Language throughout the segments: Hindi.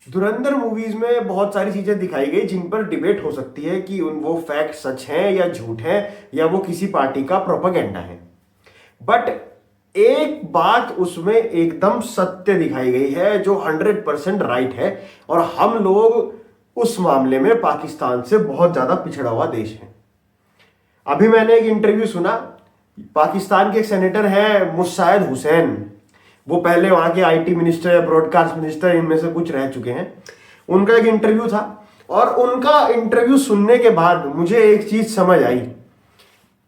धुरंधर मूवीज में बहुत सारी चीजें दिखाई गई जिन पर डिबेट हो सकती है कि उन वो फैक्ट सच हैं या झूठ हैं या वो किसी पार्टी का प्रोपेगेंडा है। बट एक बात उसमें एकदम सत्य दिखाई गई है जो 100% राइट है। और हम लोग उस मामले में पाकिस्तान से बहुत ज्यादा पिछड़ा हुआ देश है। अभी मैंने एक इंटरव्यू सुना, पाकिस्तान के एक सेनेटर है मुशाहिद हुसैन। वो पहले वहां के आईटी मिनिस्टर या ब्रॉडकास्ट मिनिस्टर इनमें से कुछ रह चुके हैं। उनका एक इंटरव्यू था और उनका इंटरव्यू सुनने के बाद मुझे एक चीज समझ आई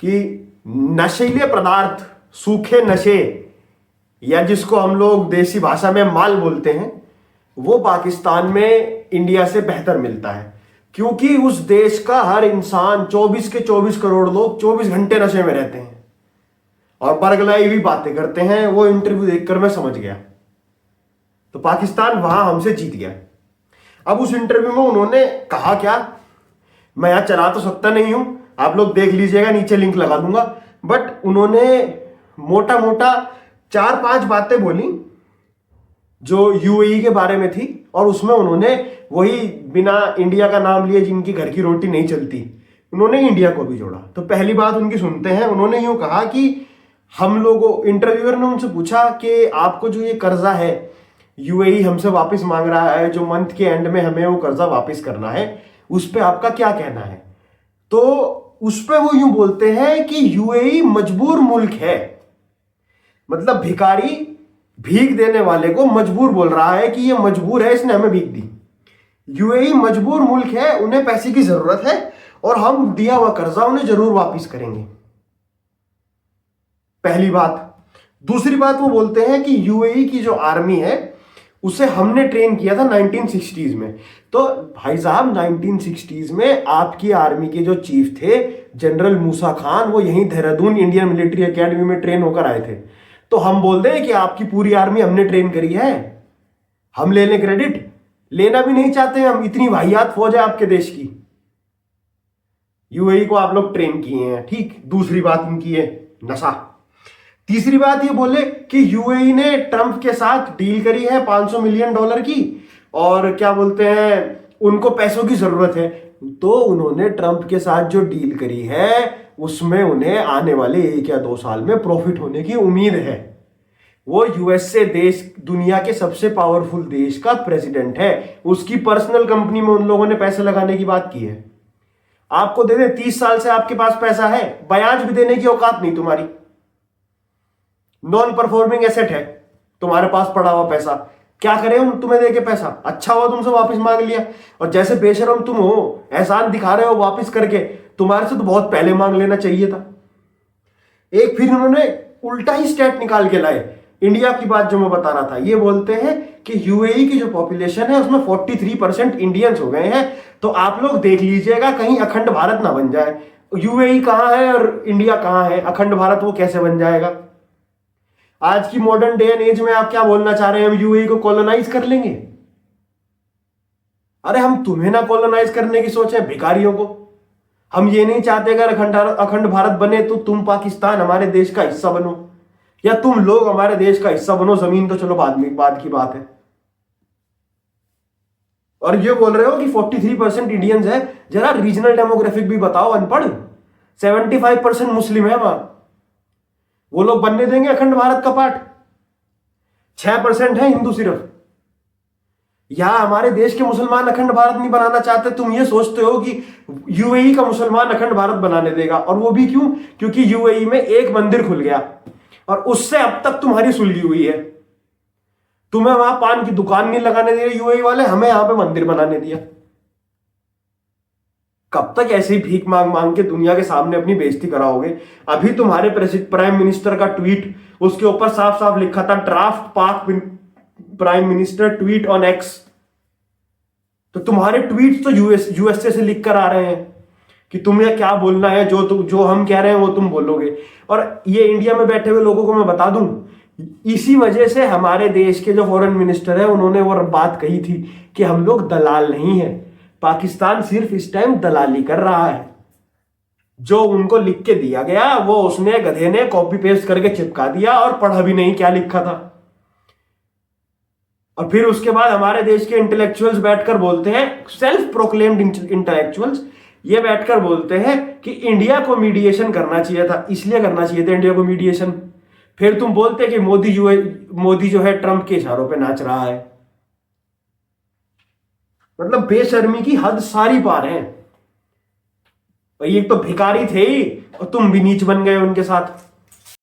कि नशीले पदार्थ, सूखे नशे या जिसको हम लोग देसी भाषा में माल बोलते हैं, वो पाकिस्तान में इंडिया से बेहतर मिलता है। क्योंकि उस देश का हर इंसान 24 के 24 करोड़ लोग 24 घंटे नशे में रहते हैं और बरगलाई भी बातें करते हैं। वो इंटरव्यू देखकर मैं समझ गया। तो पाकिस्तान वहां हमसे जीत गया। अब उस इंटरव्यू में उन्होंने कहा क्या, मैं यहां चला तो सकता नहीं हूं, आप लोग देख लीजिएगा, नीचे लिंक लगा दूंगा। बट उन्होंने मोटा मोटा 4-5 बातें बोली जो यूएई के बारे में थी और उसमें उन्होंने वही बिना इंडिया का नाम लिए जिनकी घर की रोटी नहीं चलती, उन्होंने इंडिया को भी जोड़ा। तो पहली बात उनकी सुनते हैं। उन्होंने यूं कहा कि हम लोगों, इंटरव्यूअर ने उनसे पूछा कि आपको जो ये कर्जा है यूएई हमसे वापस मांग रहा है, जो मंथ के एंड में हमें वो कर्जा वापस करना है, उस पर आपका क्या कहना है। तो उस पर वो यूं बोलते हैं कि यूएई मजबूर मुल्क है। मतलब भिखारी भीख देने वाले को मजबूर बोल रहा है कि ये मजबूर है, इसने हमें भीख दी। यूएई मजबूर मुल्क है, उन्हें पैसे की जरूरत है और हम दिया हुआ कर्जा उन्हें जरूर वापस करेंगे। पहली बात। दूसरी बात वो बोलते हैं कि यूएई की जो आर्मी है उसे हमने ट्रेन किया था 1960s में। तो भाई साहब 1960s में आपकी आर्मी के जो चीफ थे जनरल मूसा खान, वो यहीं देहरादून इंडियन मिलिट्री एकेडमी में ट्रेन होकर आए थे। तो हम बोलते हैं कि आपकी पूरी आर्मी हमने ट्रेन करी है, हम ले लें क्रेडिट? लेना भी नहीं चाहते हम, इतनी वाहियात फौज है आपके देश की। यूएई को आप लोग ट्रेन किए हैं, ठीक। दूसरी बात इनकी है नशा। तीसरी बात ये बोले कि यूएई ने ट्रंप के साथ डील करी है $500 मिलियन की और क्या बोलते हैं उनको पैसों की जरूरत है। तो उन्होंने ट्रंप के साथ जो डील करी है उसमें उन्हें आने वाले 1 या 2 साल में प्रॉफिट होने की उम्मीद है। वो यूएसए देश, दुनिया के सबसे पावरफुल देश का प्रेसिडेंट है, उसकी पर्सनल कंपनी में उन लोगों ने पैसे लगाने की बात की है। आपको दे दे, 30 साल से आपके पास पैसा है, ब्याज भी देने की औकात नहीं तुम्हारी। नॉन परफॉर्मिंग एसेट है तुम्हारे पास पड़ा हुआ पैसा, क्या करें हम तुम्हें देके पैसा? अच्छा हुआ तुमसे वापस मांग लिया। और जैसे बेशरम तुम हो, एहसान दिखा रहे हो वापस करके, तुम्हारे से तो बहुत पहले मांग लेना चाहिए था। एक फिर उन्होंने उल्टा ही स्टेट निकाल के लाए। इंडिया की बात जो मैं बता रहा था, ये बोलते हैं कि यूएई की जो पॉपुलेशन है उसमें 43% इंडियंस हो गए हैं। तो आप लोग देख लीजिएगा कहीं अखंड भारत ना बन जाए। यूएई कहां है और इंडिया कहां है, अखंड भारत वो कैसे बन जाएगा? आज की मॉडर्न डे एंड एज में आप क्या बोलना चाह रहे हैं, हम यूएई को कॉलोनाइज कर लेंगे? अरे हम तुम्हें ना कॉलोनाइज करने की सोचे, भिखारियों को। हम ये नहीं चाहते अगर अखंड भारत बने तो तुम पाकिस्तान हमारे देश का हिस्सा बनो या तुम लोग हमारे देश का हिस्सा बनो। जमीन तो चलो बाद की बात है। और ये बोल रहे हो कि 43% इंडियंस है, जरा रीजनल डेमोग्राफिक भी बताओ, अनपढ़। 75% मुस्लिम है वहां, वो लोग बनने देंगे अखंड भारत का पार्ट? 6% है हिंदू सिर्फ। यहां हमारे देश के मुसलमान अखंड भारत नहीं बनाना चाहते, तुम ये सोचते हो कि यूएई का मुसलमान अखंड भारत बनाने देगा। और वो भी क्यों? क्योंकि यूएई में एक मंदिर खुल गया और उससे अब तक तुम्हारी सुलगी हुई है। तुम्हें वहां पान की दुकान नहीं लगाने दे रहे यूएई वाले, हमें यहां पे मंदिर बनाने दिया। कब तक ऐसे ही भीख मांग मांग के दुनिया के सामने अपनी बेइज्जती कराओगे? अभी तुम्हारे प्राइम मिनिस्टर का ट्वीट, उसके ऊपर साफ साफ लिखा था ड्राफ्ट पाक prime minister tweet on x. तो तुम्हारे ट्वीट तो यूएसए से लिख कर आ रहे हैं कि तुम्हें क्या बोलना है, जो हम कह रहे हैं वो तुम बोलोगे। और ये इंडिया में बैठे हुए लोगों को मैं बता दूं, इसी वजह से हमारे देश के जो फॉरेन मिनिस्टर है उन्होंने वो बात कही थी कि हम लोग दलाल नहीं है। पाकिस्तान सिर्फ इस टाइम दलाली कर रहा है। जो उनको लिख के दिया गया वो उसने गधे ने कॉपी पेस्ट करके चिपका दिया और पढ़ा भी नहीं क्या लिखा था। और फिर उसके बाद हमारे देश के इंटेलेक्चुअल्स बैठकर बोलते हैं, सेल्फ प्रोक्लेम्ड इंटेलेक्चुअल्स, ये बैठकर बोलते हैं कि इंडिया को मीडिएशन करना चाहिए था, इसलिए करना चाहिए था इंडिया को मीडिएशन। फिर तुम बोलते कि मोदी जो है ट्रंप के इशारों पे नाच रहा है। मतलब बेशर्मी की हद सारी पार है भाई। एक तो भिखारी थे ही और तुम भी नीच बन गए उनके साथ।